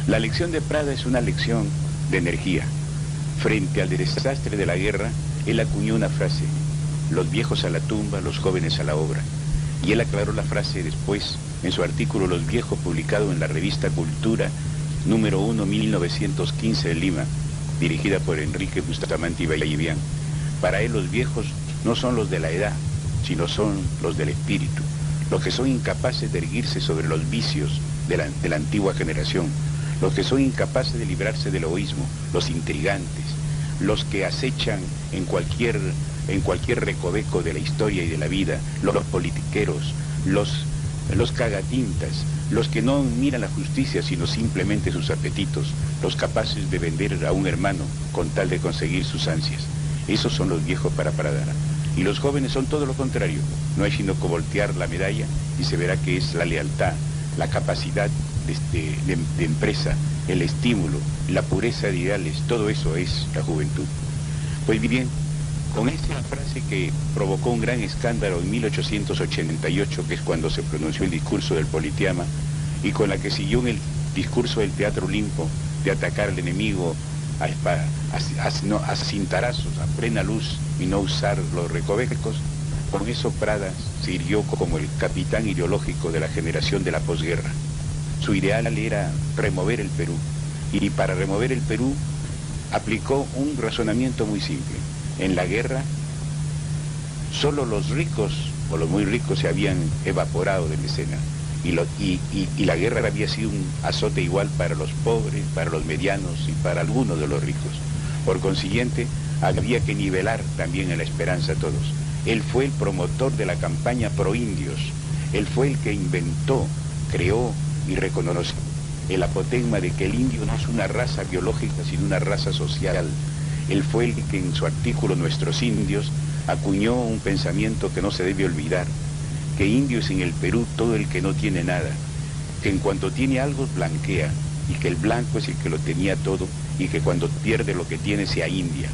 La lección de Prada es una lección de energía. Frente al desastre de la guerra, él acuñó una frase: los viejos a la tumba, los jóvenes a la obra. Y él aclaró la frase después en su artículo Los Viejos, publicado en la revista Cultura, número 1, 1915 de Lima, dirigida por Enrique Bustamante y Vallivian. Para él los viejos no son los de la edad, sino son los del espíritu, los que son incapaces de erguirse sobre los vicios de la antigua generación, los que son incapaces de librarse del egoísmo, los intrigantes, los que acechan en cualquier recoveco de la historia y de la vida, los politiqueros, los cagatintas, los que no miran la justicia sino simplemente sus apetitos, los capaces de vender a un hermano con tal de conseguir sus ansias. Esos son los viejos para Prada. Y los jóvenes son todo lo contrario. No hay sino que voltear la medalla y se verá que es la lealtad, la capacidad de empresa, el estímulo, la pureza de ideales, todo eso es la juventud. Pues bien, con esta frase que provocó un gran escándalo en 1888, que es cuando se pronunció el discurso del Politeama, y con la que siguió en el discurso del Teatro Olimpo, de atacar al enemigo a cintarazos, a plena luz, y no usar los recovecos, con eso Prada se irguió como el capitán ideológico de la generación de la posguerra. Su ideal era remover el Perú, y para remover el Perú aplicó un razonamiento muy simple. En la guerra, solo los ricos o los muy ricos se habían evaporado de la escena, y la guerra había sido un azote igual para los pobres, para los medianos y para algunos de los ricos. Por consiguiente, había que nivelar también en la esperanza a todos. Él fue el promotor de la campaña pro indios, él fue el que inventó, creó y reconoció el apotegma de que el indio no es una raza biológica sino una raza social. Él fue el que en su artículo Nuestros Indios acuñó un pensamiento que no se debe olvidar, que indio es en el Perú todo el que no tiene nada, que en cuanto tiene algo blanquea, y que el blanco es el que lo tenía todo, y que cuando pierde lo que tiene se india.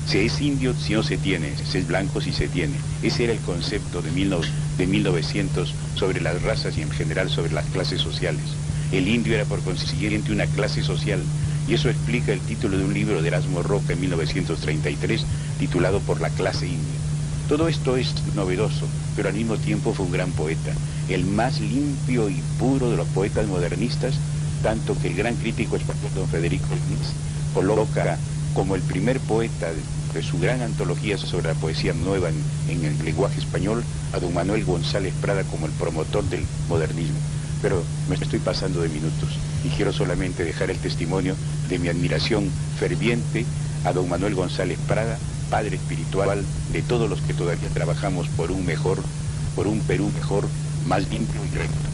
Se es indio si no se tiene, se es blanco si se tiene. Ese era el concepto de 1900 sobre las razas y en general sobre las clases sociales. El indio era por consiguiente una clase social, y eso explica el título de un libro de Erasmo Roca en 1933, titulado Por la clase india. Todo esto es novedoso, pero al mismo tiempo fue un gran poeta, el más limpio y puro de los poetas modernistas, tanto que el gran crítico español don Federico Luis coloca como el primer poeta de su gran antología sobre la poesía nueva en el lenguaje español a don Manuel González Prada como el promotor del modernismo. Pero me estoy pasando de minutos y quiero solamente dejar el testimonio de mi admiración ferviente a don Manuel González Prada, padre espiritual de todos los que todavía trabajamos por un Perú mejor, más limpio y recto.